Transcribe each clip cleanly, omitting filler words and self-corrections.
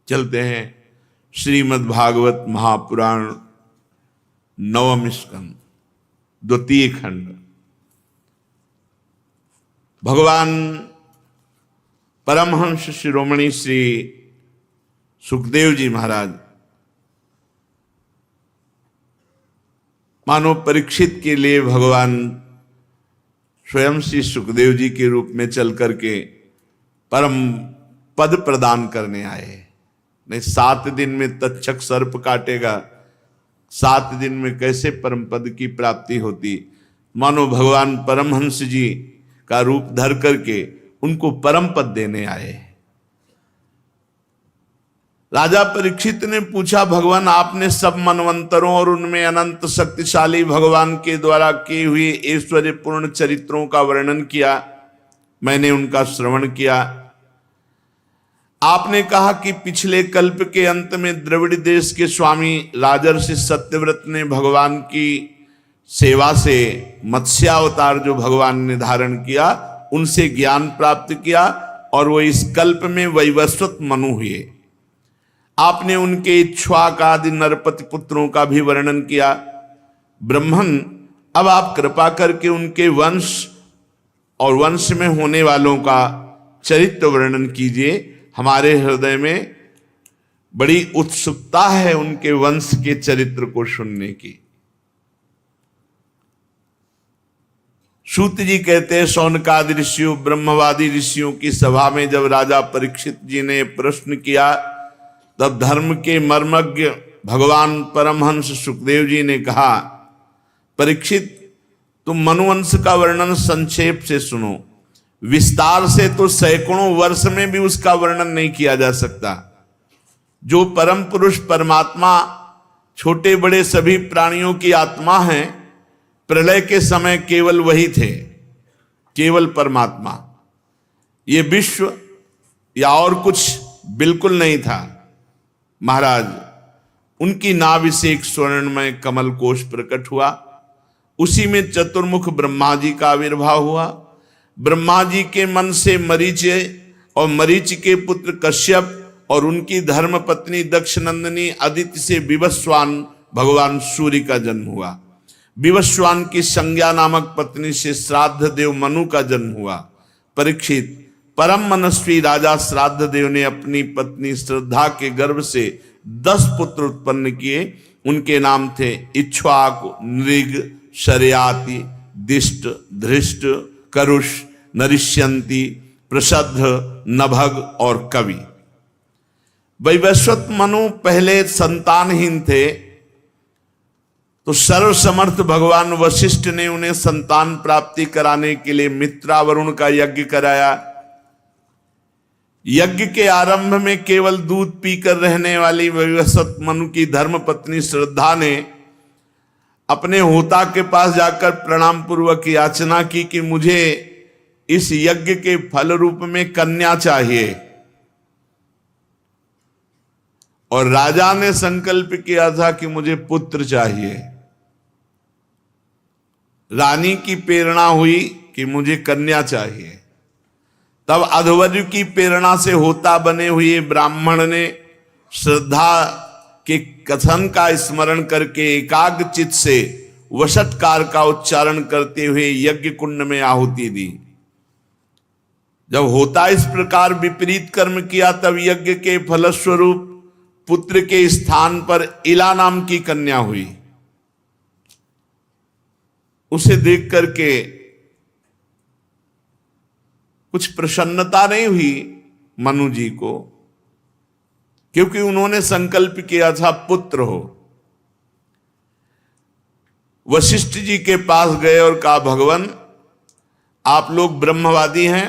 चलते हैं श्रीमद् भागवत महापुराण नवम स्कंद द्वितीय खंड। भगवान परमहंस शिरोमणि श्री सुखदेव जी महाराज मानो परीक्षित के लिए भगवान स्वयं श्री सुखदेव जी के रूप में चल करके परम पद प्रदान करने आए। नहीं 7 दिन में तक्षक सर्प काटेगा, 7 दिन में कैसे परम पद की प्राप्ति होती। मानो भगवान परमहंस जी का रूप धर करके उनको परम पद देने आए। राजा परीक्षित ने पूछा, भगवान आपने सब मनवंतरों और उनमें अनंत शक्तिशाली भगवान के द्वारा किए हुए ऐश्वर्य पूर्ण चरित्रों का वर्णन किया, मैंने उनका श्रवण किया। आपने कहा कि पिछले कल्प के अंत में द्रविड़ देश के स्वामी राजर्षि सत्यव्रत ने भगवान की सेवा से मत्स्यावतार जो भगवान ने धारण किया उनसे ज्ञान प्राप्त किया और वो इस कल्प में वैवस्वत मनु हुए। आपने उनके इक्ष्वाक आदि नरपति पुत्रों का भी वर्णन किया। ब्रह्मन, अब आप कृपा करके उनके वंश और वंश में होने वालों का चरित्र वर्णन कीजिए। हमारे हृदय में बड़ी उत्सुकता है उनके वंश के चरित्र को सुनने की। सूत जी कहते हैं, शौनकादि ऋषियों ब्रह्मवादी ऋषियों की सभा में जब राजा परीक्षित जी ने प्रश्न किया तब धर्म के मर्मज्ञ भगवान परमहंस सुखदेव जी ने कहा, परीक्षित तुम मनुवंश का वर्णन संक्षेप से सुनो, विस्तार से तो सैकड़ों वर्ष में भी उसका वर्णन नहीं किया जा सकता। जो परम पुरुष परमात्मा छोटे बड़े सभी प्राणियों की आत्मा है, प्रलय के समय केवल वही थे, केवल परमात्मा। ये विश्व या और कुछ बिल्कुल नहीं था। महाराज, उनकी नाभि से एक स्वर्णमय कमल कोश प्रकट हुआ, उसी में चतुर्मुख ब्रह्मा जी का आविर्भाव हुआ। ब्रह्मा जी के मन से मरीच और मरीच के पुत्र कश्यप और उनकी धर्म पत्नी दक्षनंदिनी अदिति से विवस्वान भगवान सूर्य का जन्म हुआ। विवस्वान की संज्ञा नामक पत्नी से श्राद्ध देव मनु का जन्म हुआ। परीक्षित, परम मनस्वी राजा श्राद्ध देव ने अपनी पत्नी श्रद्धा के गर्भ से 10 पुत्र उत्पन्न किए। उनके नाम थे इक्ष्वाक, नृग, शर्याति, दिष्ट, धृष्ट, करुष, नरिष्यंती, प्रसद्ध, नभग और कवि। वैवस्वत मनु पहले संतानहीन थे, तो सर्वसमर्थ भगवान वशिष्ठ ने उन्हें संतान प्राप्ति कराने के लिए मित्रावरुण का यज्ञ कराया। यज्ञ के आरंभ में केवल दूध पीकर रहने वाली वैवस्वत मनु की धर्म पत्नी श्रद्धा ने अपने होता के पास जाकर प्रणाम पूर्वक याचना की कि मुझे इस यज्ञ के फल रूप में कन्या चाहिए। और राजा ने संकल्प किया था कि मुझे पुत्र चाहिए। रानी की प्रेरणा हुई कि मुझे कन्या चाहिए। तब अध्वर्यु की प्रेरणा से होता बने हुए ब्राह्मण ने श्रद्धा के कथन का स्मरण करके एकाग्र चित्त से वषट्कार का उच्चारण करते हुए यज्ञ कुंड में आहुति दी। जब होता इस प्रकार विपरीत कर्म किया तब यज्ञ के फलस्वरूप पुत्र के स्थान पर इला नाम की कन्या हुई। उसे देख करके कुछ प्रसन्नता नहीं हुई मनु जी को, क्योंकि उन्होंने संकल्प किया था पुत्र हो। वशिष्ठ जी के पास गए और कहा, भगवान आप लोग ब्रह्मवादी हैं।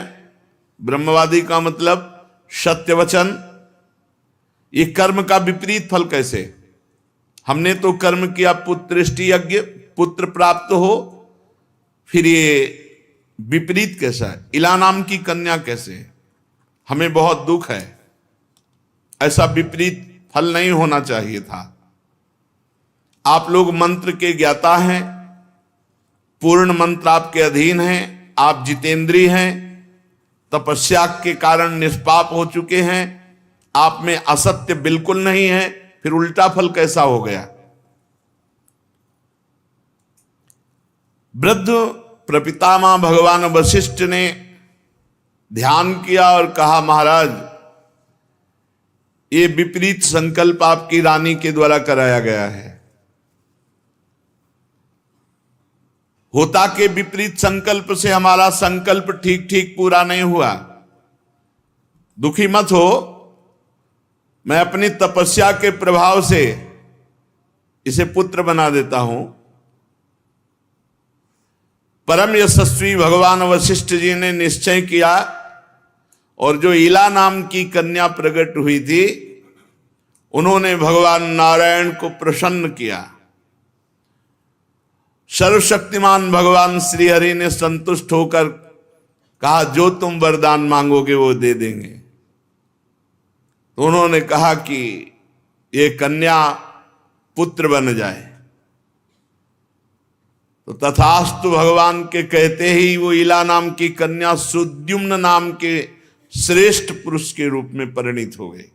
ब्रह्मवादी का मतलब सत्य वचन। ये कर्म का विपरीत फल कैसे? हमने तो कर्म किया पुत्रेष्टि यज्ञ, पुत्र प्राप्त हो, फिर ये विपरीत कैसा है? इला नाम की कन्या कैसे? हमें बहुत दुख है। ऐसा विपरीत फल नहीं होना चाहिए था। आप लोग मंत्र के ज्ञाता हैं, पूर्ण मंत्र आपके अधीन हैं, आप जितेंद्रीय हैं, तपस्या के कारण निष्पाप हो चुके हैं, आप में असत्य बिल्कुल नहीं है, फिर उल्टा फल कैसा हो गया? वृद्ध प्रपितामह भगवान वशिष्ठ ने ध्यान किया और कहा, महाराज ये विपरीत संकल्प आपकी रानी के द्वारा कराया गया है। होता के विपरीत संकल्प से हमारा संकल्प ठीक ठीक पूरा नहीं हुआ। दुखी मत हो, मैं अपनी तपस्या के प्रभाव से इसे पुत्र बना देता हूं। परम यशस्वी भगवान वशिष्ठ जी ने निश्चय किया और जो ईला नाम की कन्या प्रकट हुई थी, उन्होंने भगवान नारायण को प्रसन्न किया। सर्वशक्तिमान भगवान श्री हरि ने संतुष्ट होकर कहा, जो तुम वरदान मांगोगे वो दे देंगे। तो उन्होंने कहा कि ये कन्या पुत्र बन जाए। तो तथास्तु भगवान के कहते ही वो ईला नाम की कन्या सुद्युम्न नाम के श्रेष्ठ पुरुष के रूप में परिणित हो गई।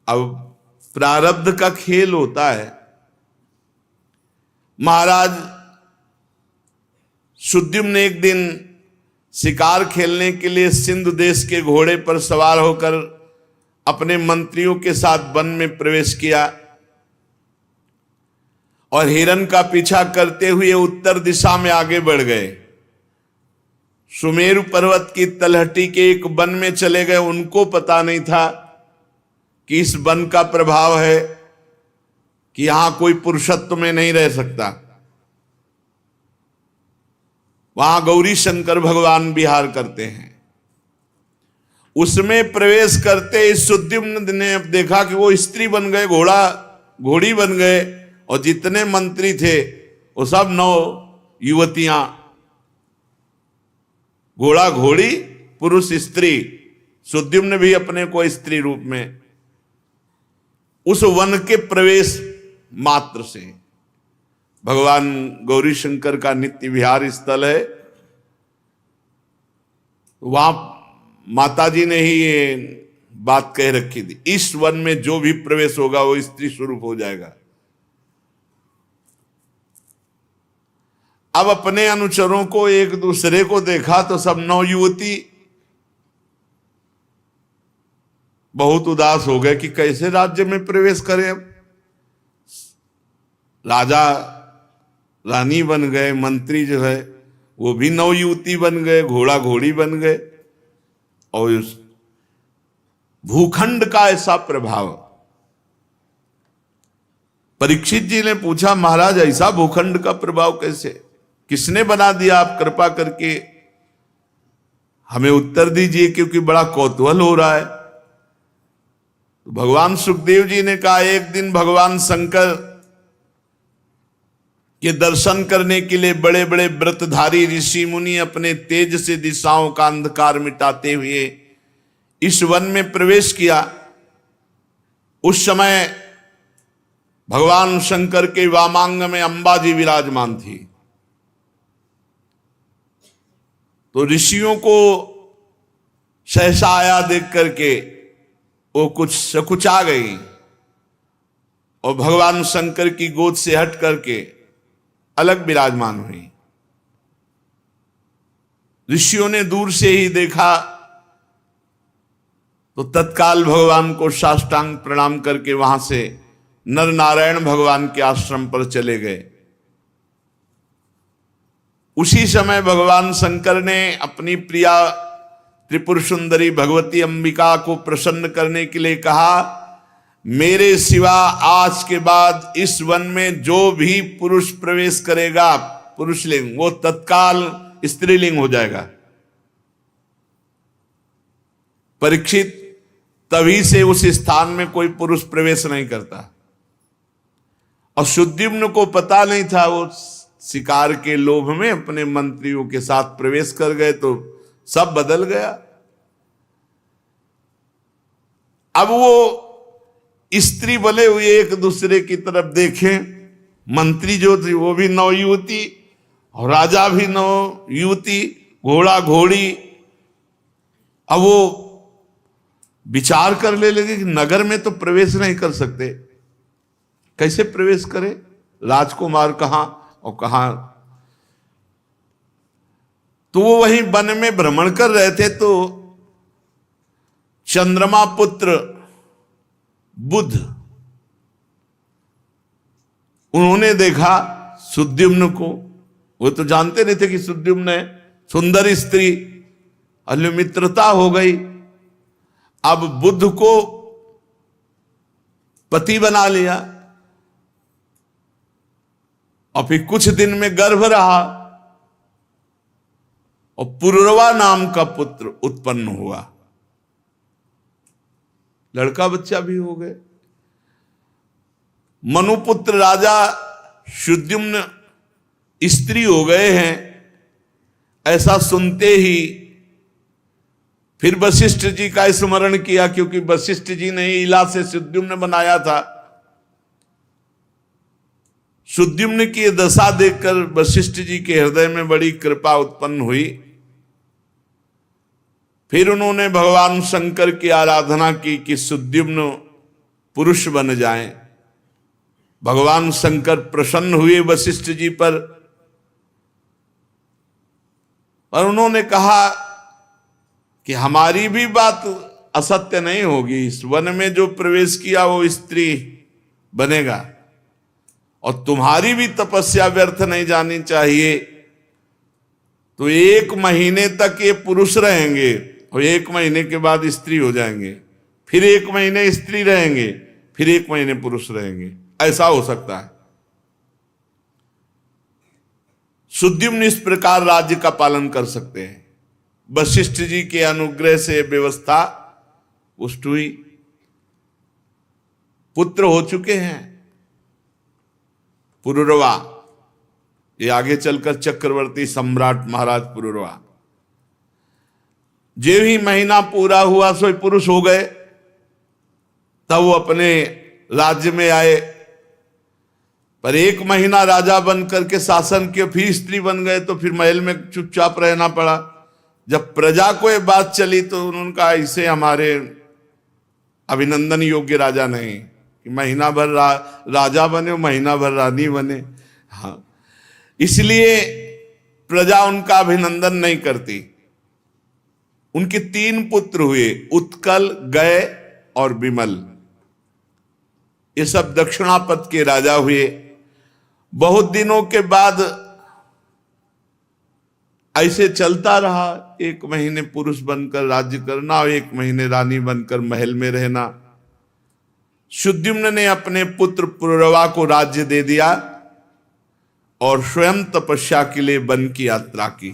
अब प्रारब्ध का खेल होता है। महाराज सुद्युम्न ने एक दिन शिकार खेलने के लिए सिंधु देश के घोड़े पर सवार होकर अपने मंत्रियों के साथ वन में प्रवेश किया और हिरण का पीछा करते हुए उत्तर दिशा में आगे बढ़ गए। सुमेरु पर्वत की तलहटी के एक वन में चले गए। उनको पता नहीं था कि इस वन का प्रभाव है कि यहां कोई पुरुषत्व में नहीं रह सकता। वहां गौरी शंकर भगवान विहार करते हैं। उसमें प्रवेश करते इस सुद्युम्न ने देखा कि वो स्त्री बन गए, घोड़ी बन गए, और जितने मंत्री थे वो सब 9 युवतियां, घोड़ा घोड़ी पुरुष स्त्री। सुद्युम्न भी अपने को स्त्री रूप में उस वन के प्रवेश मात्र से, भगवान गौरी शंकर का नित्य विहार स्थल है, वहां माता जी ने ही ये बात कह रखी थी, इस वन में जो भी प्रवेश होगा वो स्त्री स्वरूप हो जाएगा। अब अपने अनुचरों को एक दूसरे को देखा तो सब 9 युवती बहुत उदास हो गए कि कैसे राज्य में प्रवेश करें। अब राजा रानी बन गए, मंत्री जो है वो भी 9 युवती बन गए, घोड़ा घोड़ी बन गए, और उस भूखंड का ऐसा प्रभाव। परीक्षित जी ने पूछा, महाराज ऐसा भूखंड का प्रभाव कैसे, किसने बना दिया? आप कृपा करके हमें उत्तर दीजिए, क्योंकि बड़ा कौतूहल हो रहा है। तो भगवान सुखदेव जी ने कहा, एक दिन भगवान शंकर के दर्शन करने के लिए बड़े बड़े व्रतधारी ऋषि मुनि अपने तेज से दिशाओं का अंधकार मिटाते हुए इस वन में प्रवेश किया। उस समय भगवान शंकर के वामांग में अंबा जी विराजमान थी। तो ऋषियों को सहसा आया देख करके वो कुछ सकुचा गई और भगवान शंकर की गोद से हट करके अलग विराजमान हुई। ऋषियों ने दूर से ही देखा तो तत्काल भगवान को साष्टांग प्रणाम करके वहां से नर नारायण भगवान के आश्रम पर चले गए। उसी समय भगवान शंकर ने अपनी प्रिया त्रिपुर सुंदरी भगवती अंबिका को प्रसन्न करने के लिए कहा, मेरे सिवा आज के बाद इस वन में जो भी पुरुष प्रवेश करेगा, पुरुषलिंग, वो तत्काल स्त्रीलिंग हो जाएगा। परीक्षित, तभी से उस स्थान में कोई पुरुष प्रवेश नहीं करता। और सुद्युम्न को पता नहीं था, वो शिकार के लोभ में अपने मंत्रियों के साथ प्रवेश कर गए तो सब बदल गया। अब वो स्त्री बने हुए एक दूसरे की तरफ देखें। मंत्री जो थी वो भी 9 युवती और राजा भी 9 युवती, घोड़ा घोड़ी। अब वो विचार करने लगे कि नगर में तो प्रवेश नहीं कर सकते, कैसे प्रवेश करे, राजकुमार कहां और कहां। तो वो वहीं वन में भ्रमण कर रहे थे, तो चंद्रमा पुत्र बुध, उन्होंने देखा सुद्युम्न को। वो तो जानते नहीं थे कि सुद्युम्न है, सुंदर स्त्री, मित्रता हो गई। अब बुद्ध को पति बना लिया और फिर कुछ दिन में गर्भ रहा और पुरुरवा नाम का पुत्र उत्पन्न हुआ, लड़का बच्चा भी हो गए। मनुपुत्र राजा सुद्युम्न स्त्री हो गए हैं, ऐसा सुनते ही फिर वशिष्ठ जी का स्मरण किया, क्योंकि वशिष्ठ जी ने इला से सुद्युम्न बनाया था। सुद्युम्न की दशा देखकर वशिष्ठ जी के हृदय में बड़ी कृपा उत्पन्न हुई। फिर उन्होंने भगवान शंकर की आराधना की कि सुद्युम्न पुरुष बन जाएं। भगवान शंकर प्रसन्न हुए वशिष्ठ जी पर और उन्होंने कहा कि हमारी भी बात असत्य नहीं होगी, इस वन में जो प्रवेश किया वो स्त्री बनेगा और तुम्हारी भी तपस्या व्यर्थ नहीं जानी चाहिए। तो 1 महीने तक ये पुरुष रहेंगे और 1 महीने के बाद स्त्री हो जाएंगे, फिर 1 महीने स्त्री रहेंगे, फिर 1 महीने पुरुष रहेंगे, ऐसा हो सकता है। सुद्युम्न इस प्रकार राज्य का पालन कर सकते हैं। वशिष्ठ जी के अनुग्रह से व्यवस्था पुष्ट हुई, पुत्र हो चुके हैं पुरुरवा, ये आगे चलकर चक्रवर्ती सम्राट महाराज पुरुरवा। जो ही महीना पूरा हुआ सो पुरुष हो गए, तब वो अपने राज्य में आए। पर 1 महीना राजा बन करके शासन किया, फिर स्त्री बन गए, तो फिर महल में चुपचाप रहना पड़ा। जब प्रजा को ये बात चली तो उन्होंने कहा इसे हमारे अभिनंदन योग्य राजा नहीं कि महीना भर राजा बने, महीना भर रानी बने। हाँ, इसलिए प्रजा उनका अभिनंदन नहीं करती। उनके 3 पुत्र हुए, उत्कल, गय और विमल। ये सब दक्षिणापथ के राजा हुए। बहुत दिनों के बाद ऐसे चलता रहा, 1 महीने पुरुष बनकर राज्य करना और 1 महीने रानी बनकर महल में रहना। सुद्युम्न ने अपने पुत्र पुरुरवा को राज्य दे दिया और स्वयं तपस्या के लिए वन की यात्रा की।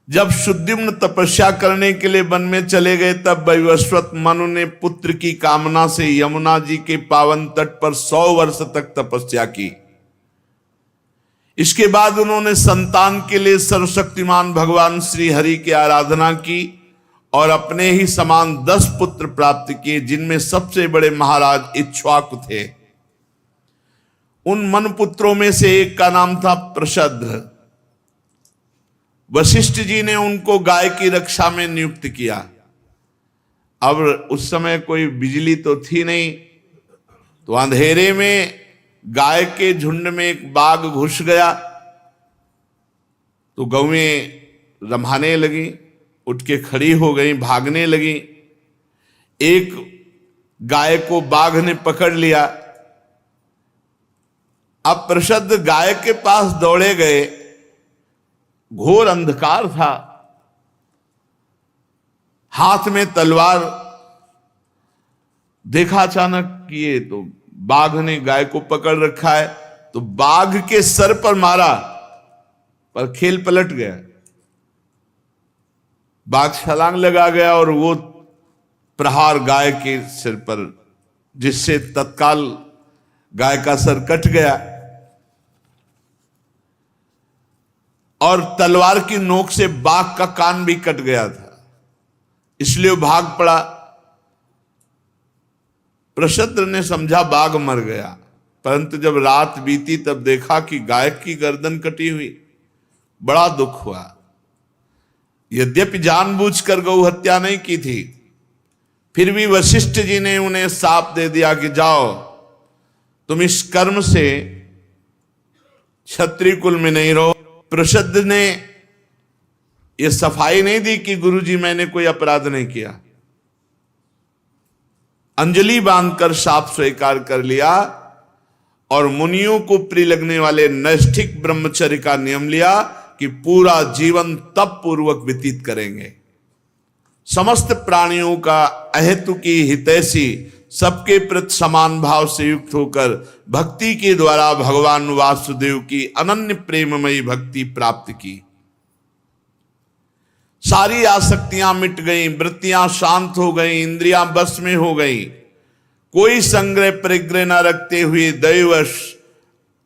जब सुद्युम्न तपस्या करने के लिए वन में चले गए, तब वैवस्वत मनु ने पुत्र की कामना से यमुना जी के पावन तट पर 100 वर्ष तक तपस्या की। इसके बाद उन्होंने संतान के लिए सर्वशक्तिमान भगवान श्री हरि की आराधना की और अपने ही समान 10 पुत्र प्राप्त किए, जिनमें सबसे बड़े महाराज इक्ष्वाकु थे। उन मनपुत्रों में से एक का नाम था प्रशद्र। वशिष्ठ जी ने उनको गाय की रक्षा में नियुक्त किया। अब उस समय कोई बिजली तो थी नहीं, तो अंधेरे में गाय के झुंड में एक बाघ घुस गया, तो गौएं रम्हाने लगी, उठ के खड़ी हो गई, भागने लगी। एक गाय को बाघ ने पकड़ लिया। अब प्रशद्ध गाय के पास दौड़े गए, घोर अंधकार था, हाथ में तलवार। देखा अचानक कि ये तो बाघ ने गाय को पकड़ रखा है, तो बाघ के सर पर मारा, पर खेल पलट गया। बाघ छलांग लगा गया और वो प्रहार गाय के सिर पर, जिससे तत्काल गाय का सर कट गया और तलवार की नोक से बाघ का कान भी कट गया था, इसलिए भाग पड़ा। प्रशद्र ने समझा बाघ मर गया, परंतु जब रात बीती तब देखा कि गाय की गर्दन कटी हुई। बड़ा दुख हुआ। यद्यपि जानबूझकर गौ हत्या नहीं की थी, फिर भी वशिष्ठ जी ने उन्हें शाप दे दिया कि जाओ तुम इस कर्म से क्षत्रिय कुल में नहीं रहो। प्रसिद्ध ने यह सफाई नहीं दी कि गुरुजी मैंने कोई अपराध नहीं किया, अंजलि बांधकर शाप स्वीकार कर लिया और मुनियों को प्रिय लगने वाले नैष्ठिक ब्रह्मचर्य का नियम लिया कि पूरा जीवन तप पूर्वक व्यतीत करेंगे, समस्त प्राणियों का अहेतु की हितैषी, सबके प्रति समान भाव से युक्त होकर भक्ति के द्वारा भगवान वासुदेव की अनन्य प्रेममयी भक्ति प्राप्त की। सारी आसक्तियां मिट गईं, वृत्तियां शांत हो गईं, इंद्रियां बस में हो गईं। कोई संग्रह परिग्रह न रखते हुए दैवश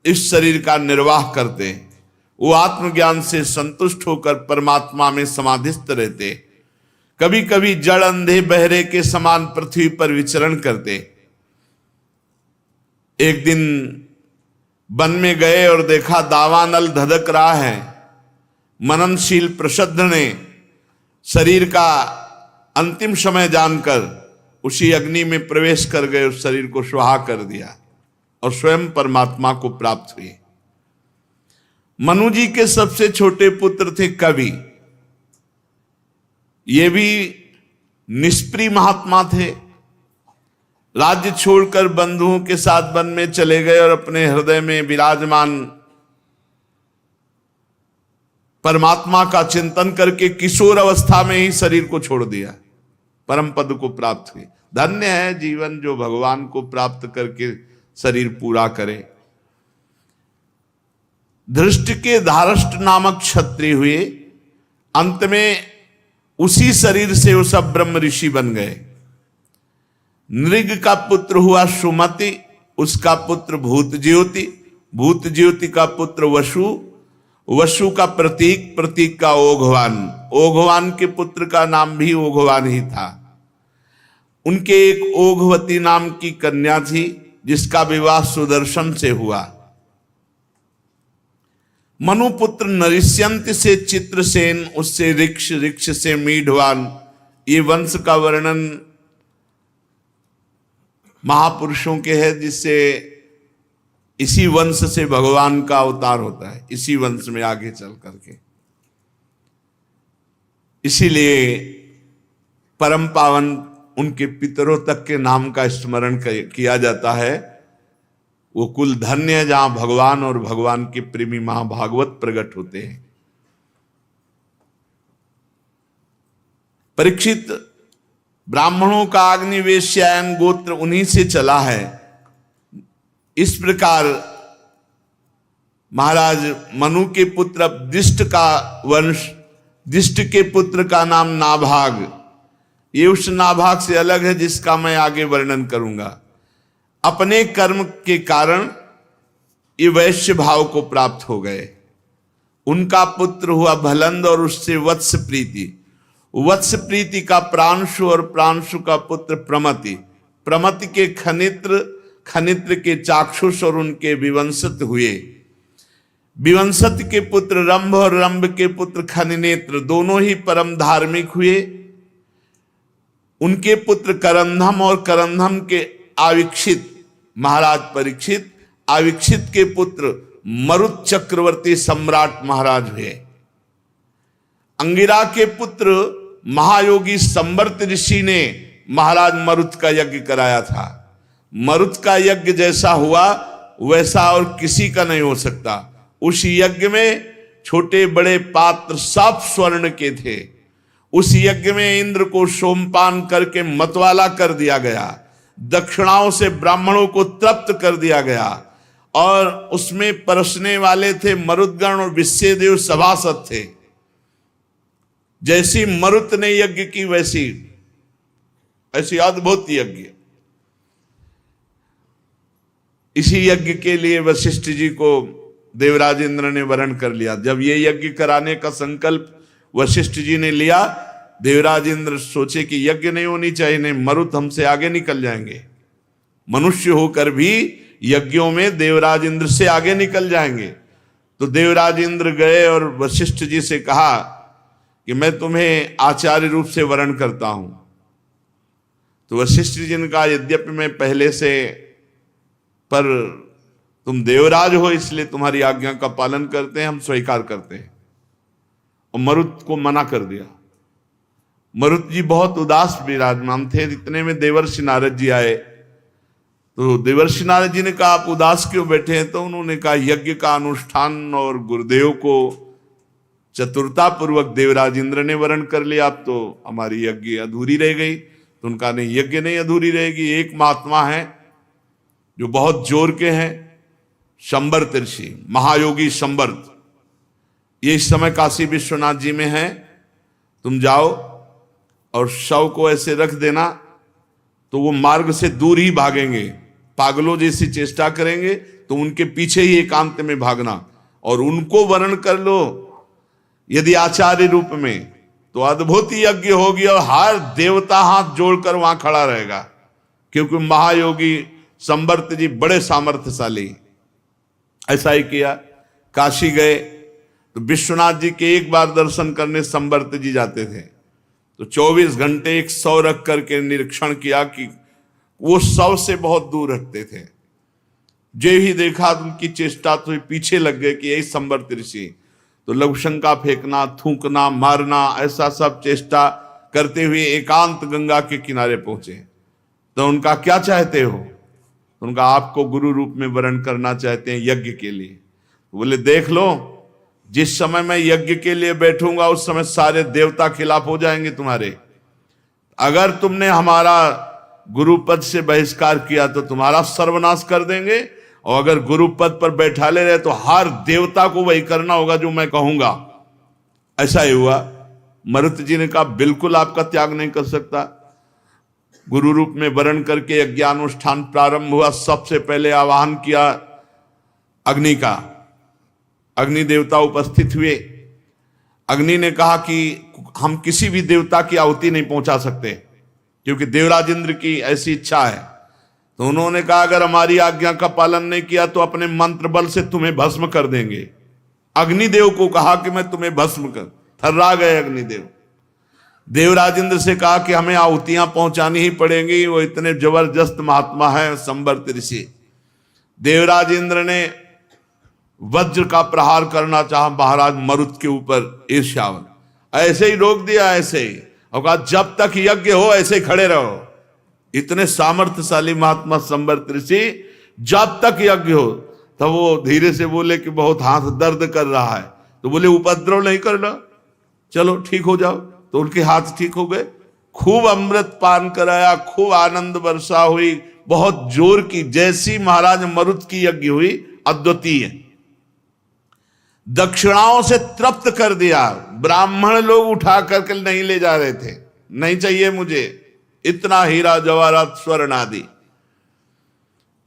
इस शरीर का निर्वाह करते। वो आत्मज्ञान से संतुष्ट होकर परमात्मा में समाधिस्थ रहते। कभी कभी जड़ अंधे बहरे के समान पृथ्वी पर विचरण करते। एक दिन वन में गए और देखा दावानल धधक रहा है। मननशील प्रसिद्ध ने शरीर का अंतिम समय जानकर उसी अग्नि में प्रवेश कर गए, उस शरीर को स्वाहा कर दिया और स्वयं परमात्मा को प्राप्त हुए। मनु जी के सबसे छोटे पुत्र थे कवि। ये भी निष्प्रिय महात्मा थे। राज्य छोड़कर बंधुओं के साथ वन में चले गए और अपने हृदय में विराजमान परमात्मा का चिंतन करके किशोर अवस्था में ही शरीर को छोड़ दिया, परम पद को प्राप्त हुए। धन्य है जीवन जो भगवान को प्राप्त करके शरीर पूरा करे। धृष्ट के धारष्ट नामक क्षत्रिय हुए। अंत में उसी शरीर से वो सब ब्रह्म ऋषि बन गए। नृग का पुत्र हुआ सुमति, उसका पुत्र भूत ज्योति, भूत ज्योति का पुत्र वसु, वसु का प्रतीक, प्रतीक का ओघवान, ओघवान के पुत्र का नाम भी ओघवान ही था। उनके एक ओघवती नाम की कन्या थी जिसका विवाह सुदर्शन से हुआ। मनुपुत्र नरिष्यंत से चित्रसेन, उससे ऋक्ष, ऋक्ष से मीढवान। ये वंश का वर्णन महापुरुषों के है, जिससे इसी वंश से भगवान का अवतार होता है, इसी वंश में आगे चल करके। इसीलिए परम पावन उनके पितरों तक के नाम का स्मरण किया जाता है। वो कुल धन्य है जहां भगवान और भगवान के प्रेमी महाभागवत प्रकट होते हैं। परीक्षित ब्राह्मणों का अग्निवेश्यायन गोत्र उन्हीं से चला है। इस प्रकार महाराज मनु के पुत्र दिष्ट का वंश, दिष्ट के पुत्र का नाम नाभाग। ये उस नाभाग से अलग है जिसका मैं आगे वर्णन करूंगा। अपने कर्म के कारण ये वैश्य भाव को प्राप्त हो गए। उनका पुत्र हुआ भलंद और उससे वत्स प्रीति, वत्स प्रीति का प्रांशु और प्रांशु का पुत्र प्रमति, प्रमति के खनित्र, खनित्र के चाक्षुष और उनके विवंशत हुए। विवंशत के पुत्र रंभ और रंभ के पुत्र खनिनेत्र, दोनों ही परम धार्मिक हुए। उनके पुत्र करंधम और करंधम के आविक्षित, महाराज परीक्षित, आविक्षित के पुत्र मरुत चक्रवर्ती सम्राट महाराज हुए। अंगिरा के पुत्र महायोगी संवर्त ऋषि ने महाराज मरुत का यज्ञ कराया था। मरुत का यज्ञ जैसा हुआ वैसा और किसी का नहीं हो सकता। उस यज्ञ में छोटे बड़े पात्र सब स्वर्ण के थे। उस यज्ञ में इंद्र को सोमपान करके मतवाला कर दिया गया, दक्षिणाओं से ब्राह्मणों को तृप्त कर दिया गया और उसमें परसने वाले थे मरुदगण और विश्वदेव सभासद थे। जैसी मरुत ने यज्ञ की वैसी ऐसी अद्भुत यज्ञ। इसी यज्ञ के लिए वशिष्ठ जी को देवराज इंद्र ने वरण कर लिया। जब ये यज्ञ कराने का संकल्प वशिष्ठ जी ने लिया, देवराज इंद्र सोचे कि यज्ञ नहीं होनी चाहिए, नहीं मरुत हमसे आगे निकल जाएंगे। मनुष्य होकर भी यज्ञों में देवराज इंद्र से आगे निकल जाएंगे। तो देवराज इंद्र गए और वशिष्ठ जी से कहा कि मैं तुम्हें आचार्य रूप से वर्ण करता हूं। तो वशिष्ठ जी ने कहा, यद्यपि मैं पहले से, पर तुम देवराज हो इसलिए तुम्हारी आज्ञा का पालन करते हैं, हम स्वीकार करते हैं। और मरुत को मना कर दिया। मरुत जी बहुत उदास विराजमान थे। इतने में देवर्षि नारद जी आए। तो देवर्षि नारद जी ने कहा, आप उदास क्यों बैठे हैं? तो उन्होंने कहा, यज्ञ का अनुष्ठान और गुरुदेव को चतुरता पूर्वक देवराज इंद्र ने वर्ण कर लिया, अब तो हमारी यज्ञ अधूरी रह गई। तो उनका नहीं, यज्ञ नहीं अधूरी रहेगी। एक महात्मा है जो बहुत जोर के हैं, शंबर्त ऋषि, महायोगी शंबर्त। ये इस समय काशी विश्वनाथ जी में है। तुम जाओ और शव को ऐसे रख देना, तो वो मार्ग से दूर ही भागेंगे। पागलों जैसी चेष्टा करेंगे, तो उनके पीछे ही एकांत में भागना और उनको वर्ण कर लो यदि आचार्य रूप में, तो अद्भुत यज्ञ होगी और हर देवता हाथ जोड़कर वहां खड़ा रहेगा, क्योंकि महायोगी संवर्त जी बड़े सामर्थ्यशाली। ऐसा ही किया। काशी गए तो विश्वनाथ जी के एक बार दर्शन करने संवर्त जी जाते थे। तो 24 घंटे एक शव रख करके निरीक्षण किया कि वो शव से बहुत दूर हटते थे। जो ही देखा तो उनकी चेष्टा तो पीछे लग गए कि यही संवर्त ऋषि। तो लघुशंका फेंकना, थूकना, मारना, ऐसा सब चेष्टा करते हुए एकांत गंगा के किनारे पहुंचे। तो उनका, क्या चाहते हो? तो उनका, आपको गुरु रूप में वर्ण करना चाहते हैं यज्ञ के लिए। तो बोले, देख लो, जिस समय मैं यज्ञ के लिए बैठूंगा उस समय सारे देवता खिलाफ हो जाएंगे तुम्हारे। अगर तुमने हमारा गुरु पद से बहिष्कार किया तो तुम्हारा सर्वनाश कर देंगे, और अगर गुरु पद पर बैठा ले रहे तो हर देवता को वही करना होगा जो मैं कहूंगा। ऐसा ही हुआ। मरुत जी ने कहा, बिल्कुल आपका त्याग नहीं कर सकता। गुरु रूप में वर्ण करके यज्ञानुष्ठान प्रारंभ हुआ। सबसे पहले आवाहन किया अग्नि का। अग्नि देवता उपस्थित हुए। अग्नि ने कहा कि हम किसी भी देवता की आहुति नहीं पहुंचा सकते, क्योंकि देवराज इंद्र की ऐसी इच्छा है। तो उन्होंने कहा, अगर हमारी आज्ञा का पालन नहीं किया तो अपने मंत्र बल से तुम्हें भस्म कर देंगे। अग्निदेव को कहा कि मैं तुम्हें भस्म कर। थर्रा गए अग्निदेव। देवराज इंद्र से कहा कि हमें आहुतियां पहुंचानी ही पड़ेंगी, वो इतने जबरदस्त महात्मा है संवर्त ऋषि। देवराज इंद्र ने वज्र का प्रहार करना चाहा महाराज मरुत के ऊपर, ईर्ष्यावन। ऐसे ही रोक दिया, ऐसे ही, और कहा जब तक यज्ञ हो ऐसे ही खड़े रहो। इतने सामर्थ्यशाली महात्मा संवर्त ऋषि, जब तक यज्ञ हो। तब वो धीरे से बोले कि बहुत हाथ दर्द कर रहा है। तो बोले, उपद्रव नहीं करना, चलो ठीक हो जाओ। तो उनके हाथ ठीक हो गए। खूब अमृत पान कराया, खूब आनंद वर्षा हुई, बहुत जोर की। जैसी महाराज मरुत की यज्ञ हुई, अद्वितीय, दक्षिणाओं से तृप्त कर दिया। ब्राह्मण लोग उठा करके नहीं ले जा रहे थे, नहीं चाहिए मुझे इतना हीरा जवाहरात स्वर्ण आदि।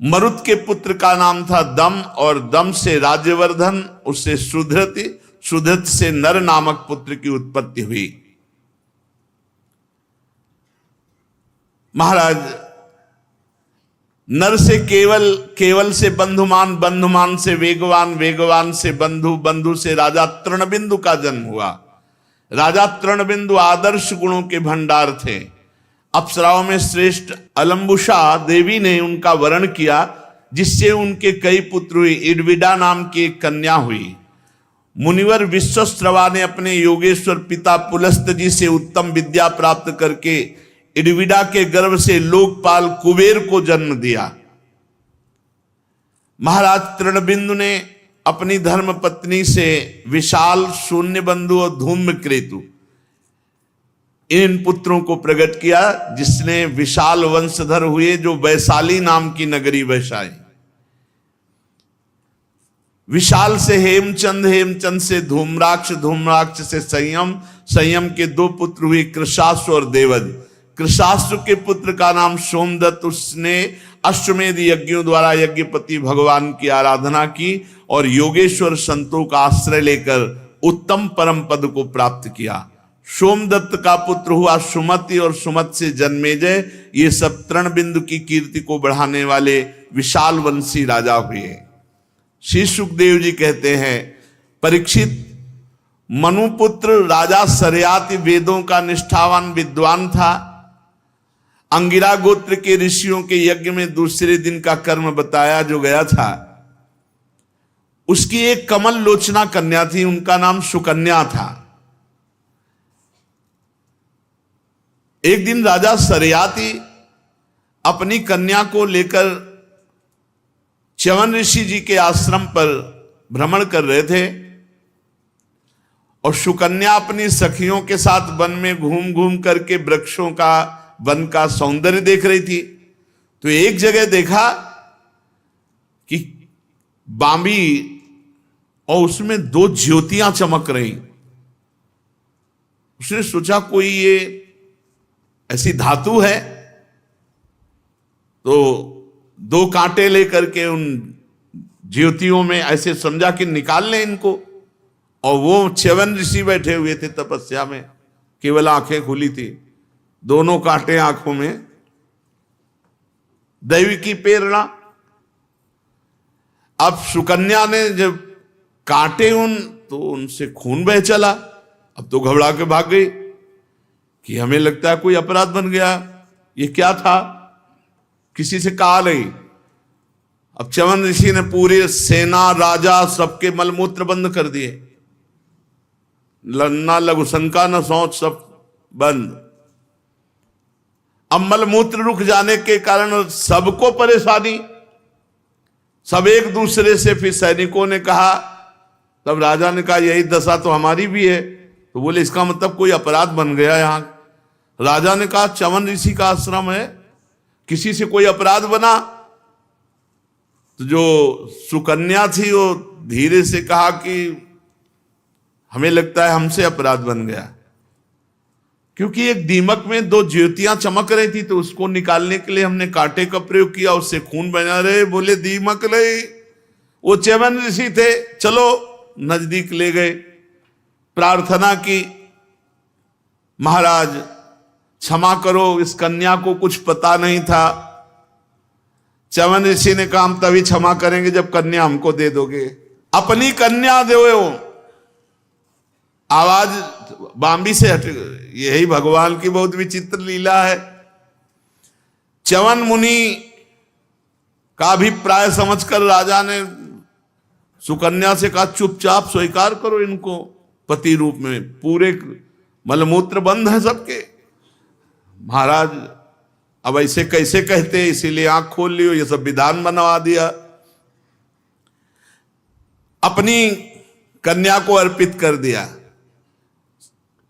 मरुत के पुत्र का नाम था दम, और दम से राज्यवर्धन, उससे सुधृति, सुधृत से नर नामक पुत्र की उत्पत्ति हुई। महाराज नर से केवल, केवल से बंधुमान, बंधुमान से वेगवान, वेगवान से बंधु, बंधु से राजा तृणबिंदु का जन्म हुआ। राजा तृणबिंदु आदर्श गुणों के भंडार थे। अप्सराओं में श्रेष्ठ अलम्बुषा देवी ने उनका वरण किया, जिससे उनके कई पुत्र हुए। इडविडा नाम की एक कन्या हुई। मुनिवर विश्वस्त्रवा ने अपने योगेश्वर पिता पुलस्त जी से उत्तम विद्या प्राप्त करके इडविडा के गर्भ से लोकपाल कुबेर को जन्म दिया। महाराज तृणबिंदु ने अपनी धर्म पत्नी से विशाल, शून्य बंधु और धूम्रकेतु, इन पुत्रों को प्रकट किया, जिसने विशाल वंशधर हुए, जो वैशाली नाम की नगरी बसाई। विशाल से हेमचंद, हेमचंद से धूम्राक्ष, धूम्राक्ष से संयम, संयम के दो पुत्र हुए, कृशाश्व और देवज। कृशाश्व के पुत्र का नाम सोमदत्त। उसने अश्वमेध यज्ञों द्वारा यज्ञपति भगवान की आराधना की और योगेश्वर संतों का आश्रय लेकर उत्तम परम पद को प्राप्त किया। सोमदत्त का पुत्र हुआ सुमति, और सुमत से जन्मेजय। ये सब तृणबिंदु की कीर्ति को बढ़ाने वाले विशाल वंशी राजा हुए। श्री सुखदेव जी कहते हैं, परीक्षित, मनुपुत्र राजा सरयाति वेदों का निष्ठावान विद्वान था। अंगिरा गोत्र के ऋषियों के यज्ञ में दूसरे दिन का कर्म बताया जो गया था। उसकी एक कमल लोचना कन्या थी, उनका नाम सुकन्या था। एक दिन राजा सरयाति अपनी कन्या को लेकर च्यवन ऋषि जी के आश्रम पर भ्रमण कर रहे थे और सुकन्या अपनी सखियों के साथ वन में घूम घूम करके वृक्षों का, वन का सौंदर्य देख रही थी। तो एक जगह देखा कि बांबी और उसमें 2 ज्योतियां चमक रही। उसने सोचा कोई ये ऐसी धातु है, तो 2 कांटे लेकर के उन ज्योतियों में ऐसे समझा कि निकाल लें इनको। और वो च्यवन ऋषि बैठे हुए थे तपस्या में, केवल आंखें खुली थी, दोनों कांटे आंखों में, दैवी की प्रेरणा। अब सुकन्या ने जब काटे तो उनसे खून बह चला। अब तो घबरा के भाग गई कि हमें लगता है कोई अपराध बन गया, ये क्या था, किसी से कहा नहीं। अब च्यवन ऋषि ने पूरे सेना, राजा, सबके मलमूत्र बंद कर दिए, ना लघु शंका न सोच, सब बंद। अब मलमूत्र रुक जाने के कारण सबको परेशानी, सब एक दूसरे से, फिर सैनिकों ने कहा, तब राजा ने कहा यही दशा तो हमारी भी है। तो बोले इसका मतलब कोई अपराध बन गया यहां। राजा ने कहा च्यवन ऋषि का आश्रम है, किसी से कोई अपराध बना? तो जो सुकन्या थी वो धीरे से कहा कि हमें लगता है हमसे अपराध बन गया, क्योंकि एक दीमक में 2 ज्योतियां चमक रही थी, तो उसको निकालने के लिए हमने कांटे का प्रयोग किया, उससे खून बना रहे। बोले दीमक नहीं, वो च्यवन ऋषि थे, चलो नजदीक ले गए, प्रार्थना की, महाराज क्षमा करो, इस कन्या को कुछ पता नहीं था। च्यवन ऋषि ने कहा हम तभी क्षमा करेंगे जब कन्या हमको दे दोगे, अपनी कन्या दो। आवाज बांबी से हट, यही भगवान की बहुत विचित्र लीला है। च्यवन मुनि का अभिप्राय समझकर राजा ने सुकन्या से कहा चुपचाप स्वीकार करो इनको पति रूप में, पूरे मलमूत्र बंद है सबके। महाराज अब ऐसे कैसे कहते, इसीलिए आंख खोल लियो, ये सब विधान बनवा दिया। अपनी कन्या को अर्पित कर दिया,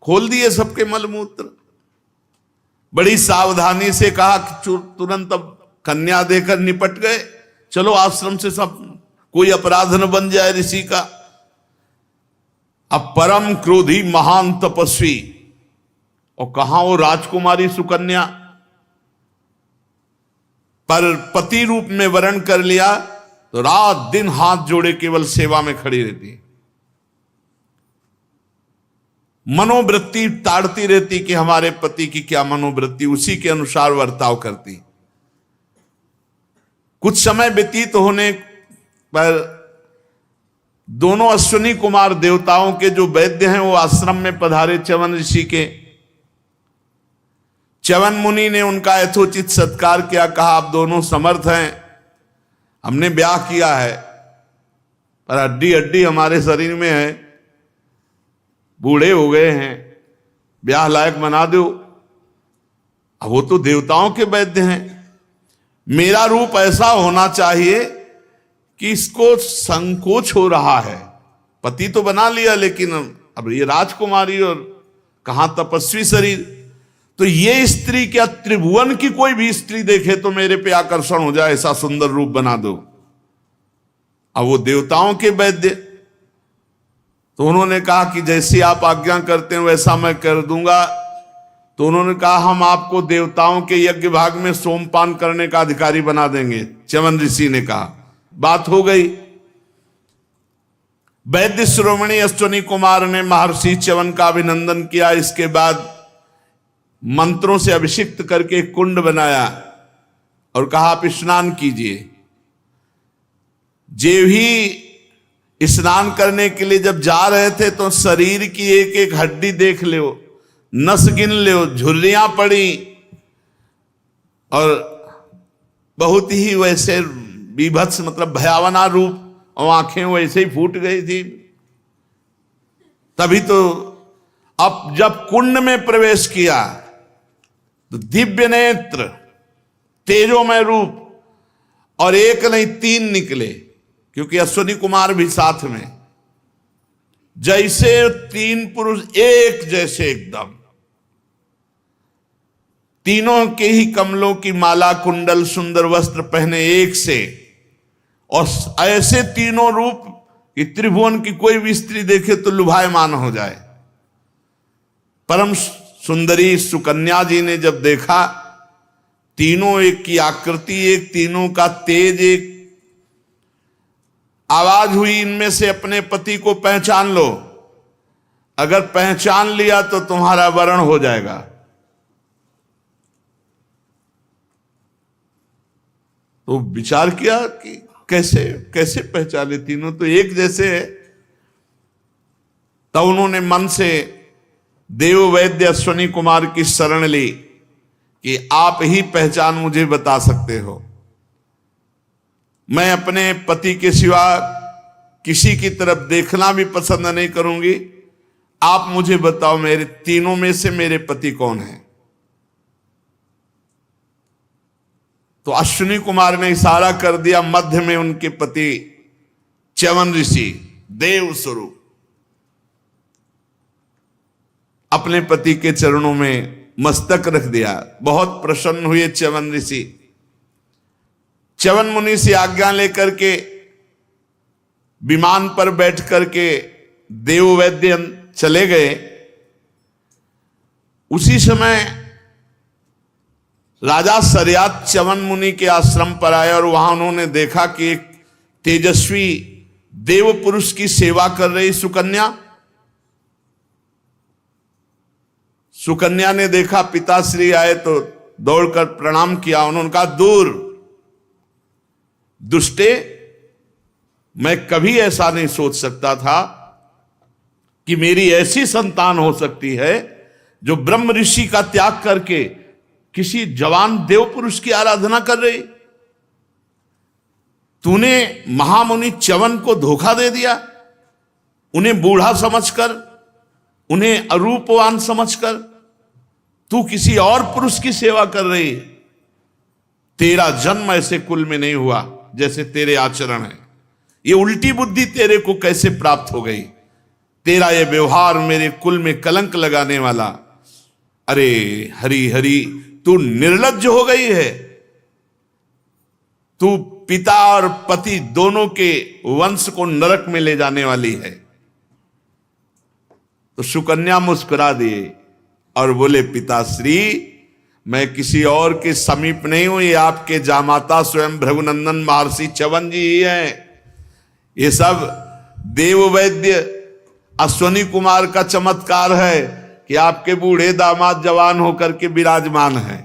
खोल दिए सबके मलमूत्र। बड़ी सावधानी से कहा कि तुरंत अब कन्या देकर निपट गए, चलो आश्रम से, सब कोई अपराध न बन जाए ऋषि का। अब परम क्रोधी महान तपस्वी, और कहां वो राजकुमारी सुकन्या, पर पति रूप में वरण कर लिया तो रात दिन हाथ जोड़े केवल सेवा में खड़ी रहती, मनोवृत्ति ताड़ती रहती कि हमारे पति की क्या मनोवृत्ति, उसी के अनुसार वर्ताव करती। कुछ समय व्यतीत होने पर दोनों अश्विनी कुमार देवताओं के जो वैद्य हैं वो आश्रम में पधारे च्यवन ऋषि के। च्यवन मुनि ने उनका यथोचित सत्कार किया, कहा आप दोनों समर्थ हैं, हमने ब्याह किया है पर हड्डी हड्डी हमारे शरीर में है, बूढ़े हो गए हैं, ब्याह लायक बना दो। अब वो तो देवताओं के वैद्य हैं, मेरा रूप ऐसा होना चाहिए कि इसको संकोच हो रहा है, पति तो बना लिया लेकिन अब ये राजकुमारी और कहां तपस्वी शरीर, तो ये स्त्री क्या त्रिभुवन की कोई भी स्त्री देखे तो मेरे पे आकर्षण हो जाए, ऐसा सुंदर रूप बना दो। अब वो देवताओं के वैद्य, तो उन्होंने कहा कि जैसी आप आज्ञा करते हैं वैसा मैं कर दूंगा। तो उन्होंने कहा हम आपको देवताओं के यज्ञ भाग में सोमपान करने का अधिकारी बना देंगे। च्यवन ऋषि ने कहा, बात हो गई। वैद्य शिरोमणि अश्विनी कुमार ने महर्षि च्यवन का अभिनंदन किया। इसके बाद मंत्रों से अभिषिक्त करके एक कुंड बनाया और कहा आप स्नान कीजिए। जे भी स्नान करने के लिए जब जा रहे थे तो शरीर की एक एक हड्डी देख लो, नस गिन लो, झुर्रियां पड़ी और बहुत ही वैसे बीभत्स मतलब भयावना रूप, और आंखें वैसे ही फूट गई थी। तभी तो अब जब कुंड में प्रवेश किया तो दिव्य नेत्र, तेजोमय रूप, और एक नहीं 3 निकले, क्योंकि अश्विनी कुमार भी साथ में। जैसे 3 पुरुष एक जैसे एकदम, तीनों के ही कमलों की माला, कुंडल, सुंदर वस्त्र पहने एक से, और ऐसे तीनों रूप कि त्रिभुवन की कोई भी स्त्री देखे तो लुभायमान हो जाए। परम सुंदरी सुकन्या जी ने जब देखा, तीनों एक की आकृति एक, तीनों का तेज एक, आवाज हुई इनमें से अपने पति को पहचान लो, अगर पहचान लिया तो तुम्हारा वरण हो जाएगा। तो विचार किया कि कैसे कैसे पहचाने, तीनों तो एक जैसे है। तब उन्होंने मन से देव वैद्य अश्विनी कुमार की शरण ली कि आप ही पहचान मुझे बता सकते हो, मैं अपने पति के सिवा किसी की तरफ देखना भी पसंद नहीं करूंगी, आप मुझे बताओ मेरे तीनों में से मेरे पति कौन है। तो अश्विनी कुमार ने इशारा कर दिया, मध्य में उनके पति च्यवन ऋषि देव स्वरूप, अपने पति के चरणों में मस्तक रख दिया। बहुत प्रसन्न हुए च्यवन ऋषि। च्यवन मुनि से आज्ञा लेकर के विमान पर बैठ करके देव वैद्य चले गए। उसी समय राजा सरियात च्यवन मुनि के आश्रम पर आए और वहां उन्होंने देखा कि एक तेजस्वी देव पुरुष की सेवा कर रही सुकन्या। सुकन्या ने देखा पिताश्री आए तो दौड़कर प्रणाम किया। उन्होंने कहा, दूर दुष्टे, मैं कभी ऐसा नहीं सोच सकता था कि मेरी ऐसी संतान हो सकती है जो ब्रह्म ऋषि का त्याग करके किसी जवान देव पुरुष की आराधना कर रही। तूने महामुनि च्यवन को धोखा दे दिया, उन्हें बूढ़ा समझकर, उन्हें अरूपवान समझकर तू किसी और पुरुष की सेवा कर रही। तेरा जन्म ऐसे कुल में नहीं हुआ जैसे तेरे आचरण है। ये उल्टी बुद्धि तेरे को कैसे प्राप्त हो गई? तेरा ये व्यवहार मेरे कुल में कलंक लगाने वाला। अरे हरि हरि, तू निर्लज्ज हो गई है। तू पिता और पति दोनों के वंश को नरक में ले जाने वाली है। तो सुकन्या मुस्कुरा दिए और बोले, पिताश्री, मैं किसी और के समीप नहीं हूं, ये आपके जामाता स्वयं भृगुनंदन महर्षि च्यवन जी ही हैं। ये सब देव वैद्य अश्विनी कुमार का चमत्कार है कि आपके बूढ़े दामाद जवान होकर के विराजमान हैं।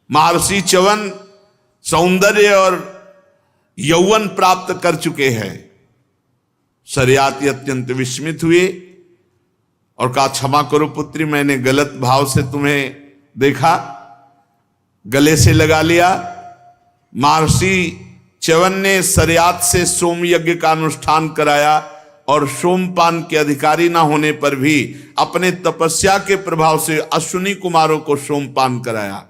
महर्षि च्यवन सौंदर्य और यौवन प्राप्त कर चुके हैं। सरियाती अत्यंत विस्मित हुए और कहा, क्षमा करो पुत्री, मैंने गलत भाव से तुम्हें देखा, गले से लगा लिया। महर्षि च्यवन ने सरियात से सोम यज्ञ का अनुष्ठान कराया और सोमपान के अधिकारी ना होने पर भी अपने तपस्या के प्रभाव से अश्विनी कुमारों को सोमपान कराया।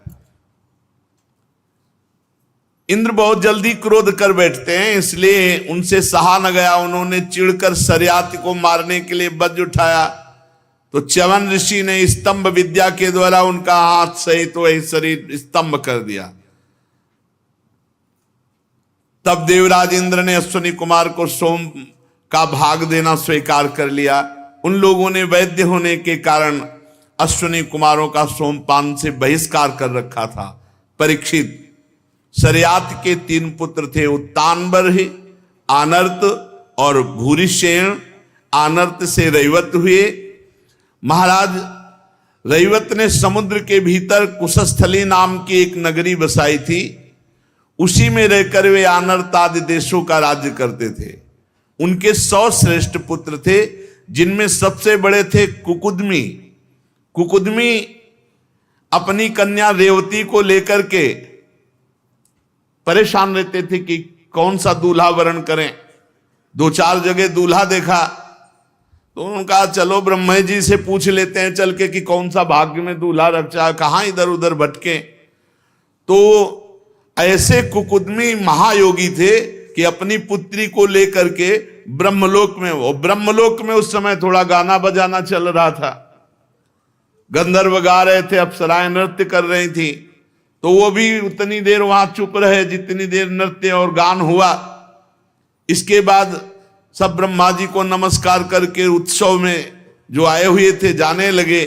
इंद्र बहुत जल्दी क्रोध कर बैठते हैं, इसलिए उनसे सहा न गया। उन्होंने चिढ़कर सरियात को मारने के लिए वज्र उठाया तो च्यवन ऋषि ने स्तंभ विद्या के द्वारा उनका हाथ सहित तो वही शरीर स्तंभ कर दिया। तब देवराज इंद्र ने अश्विनी कुमार को सोम का भाग देना स्वीकार कर लिया। उन लोगों ने वैद्य होने के कारण अश्विनी कुमारों का सोमपान से बहिष्कार कर रखा था। परीक्षित, सरियात के 3 पुत्र थे, उत्तानबर्ह, आनर्त और भूरिशेन। आनर्त से रैवत हुए। महाराज रैवत ने समुद्र के भीतर कुशस्थली नाम की एक नगरी बसाई थी। उसी में रहकर वे आनर्त आदि देशों का राज्य करते थे। उनके 100 श्रेष्ठ पुत्र थे, जिनमें सबसे बड़े थे कुकुदमी। कुकुदमी अपनी कन्या रेवती को लेकर के परेशान रहते थे कि कौन सा दूल्हा वरण करें। 2-4 जगह दूल्हा देखा तो उन्होंने कहा चलो ब्रह्मा जी से पूछ लेते हैं चल के कि कौन सा भाग्य में दूल्हा रचा, कहाँ इधर उधर भटके। तो ऐसे कुकुदमी महायोगी थे कि अपनी पुत्री को लेकर के ब्रह्मलोक में, वो ब्रह्मलोक में उस समय थोड़ा गाना बजाना चल रहा था, गंधर्व गा रहे थे, अप्सराएं नृत्य कर रही थी, तो वो भी उतनी देर वहां चुप रहे जितनी देर नृत्य और गान हुआ। इसके बाद सब ब्रह्मा जी को नमस्कार करके उत्सव में जो आए हुए थे जाने लगे।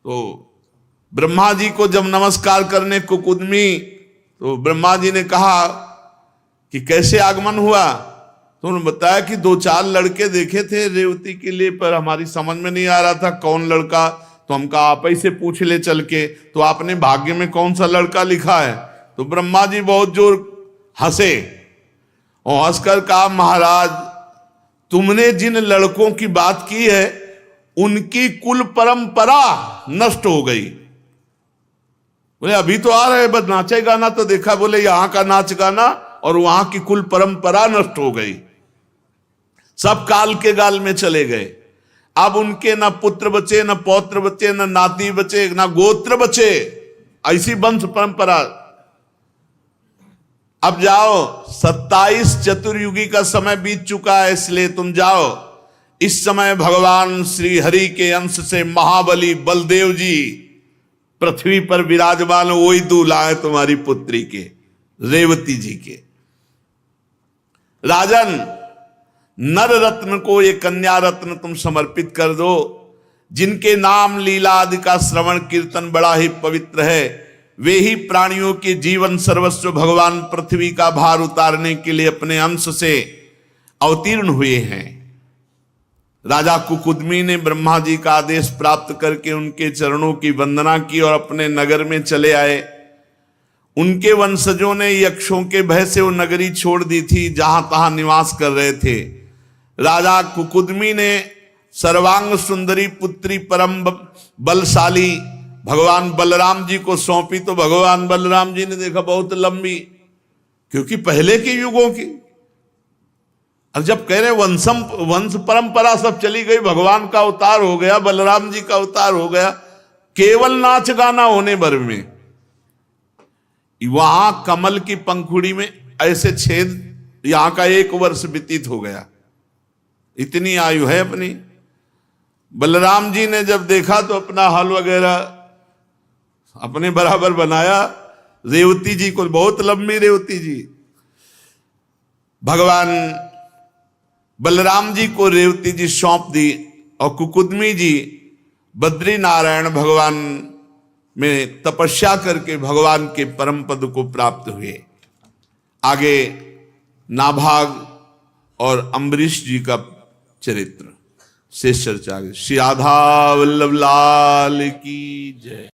तो ब्रह्मा जी को जब नमस्कार करने कुकुदमी, तो ब्रह्मा जी ने कहा कि कैसे आगमन हुआ। तो उन्होंने बताया कि 2-4 लड़के देखे थे रेवती के लिए, पर हमारी समझ में नहीं आ रहा था कौन लड़का, तो हम कहा आप ही से पूछ ले चल के, तो आपने भाग्य में कौन सा लड़का लिखा है। तो ब्रह्मा जी बहुत जोर हंसे और हंसकर कहा महाराज तुमने जिन लड़कों की बात की है उनकी कुल परंपरा नष्ट हो गई। बोले अभी तो आ रहे बस नाचे गाना तो देखा, बोले यहां का नाच गाना और वहां की कुल परंपरा नष्ट हो गई, सब काल के गाल में चले गए। अब उनके ना पुत्र बचे, ना पौत्र बचे, ना नाती बचे, ना गोत्र बचे, ऐसी वंश परंपरा। अब जाओ 27 चतुर्युगी का समय बीत चुका है, इसलिए तुम जाओ। इस समय भगवान श्री हरि के अंश से महाबली बलदेव जी पृथ्वी पर विराजमान, वही दूल्हा है तुम्हारी पुत्री के, रेवती जी के। राजन नर रत्न को ये कन्या रत्न तुम समर्पित कर दो, जिनके नाम लीला आदि का श्रवण कीर्तन बड़ा ही पवित्र है। वे ही प्राणियों के जीवन सर्वस्व भगवान पृथ्वी का भार उतारने के लिए अपने अंश से अवतीर्ण हुए हैं। राजा कुकुदमी ने ब्रह्मा जी का आदेश प्राप्त करके उनके चरणों की वंदना की और अपने नगर में चले आए। उनके वंशजों ने यक्षों के भय से वो नगरी छोड़ दी थी जहां तहां निवास कर रहे थे। राजा कुकुदमी ने सर्वांग सुंदरी पुत्री परम बलशाली भगवान बलराम जी को सौंपी। तो भगवान बलराम जी ने देखा बहुत लंबी, क्योंकि पहले के युगों की, और जब कह रहे वंश परंपरा सब चली गई, भगवान का अवतार हो गया, बलराम जी का अवतार हो गया, केवल नाच गाना होने भर में वहां कमल की पंखुड़ी में ऐसे छेद, यहां का 1 वर्ष व्यतीत हो गया, इतनी आयु है अपनी। बलराम जी ने जब देखा तो अपना हल वगैरह अपने बराबर बनाया। रेवती जी को, बहुत लंबी रेवती जी, भगवान बलराम जी को रेवती जी सौंप दी और कुकुदमी जी बद्री नारायण भगवान में तपस्या करके भगवान के परम पद को प्राप्त हुए। आगे नाभाग और अम्बरीश जी का चरित्र शेष चर्चा। श्री राधा वल्लभ लाल की जय।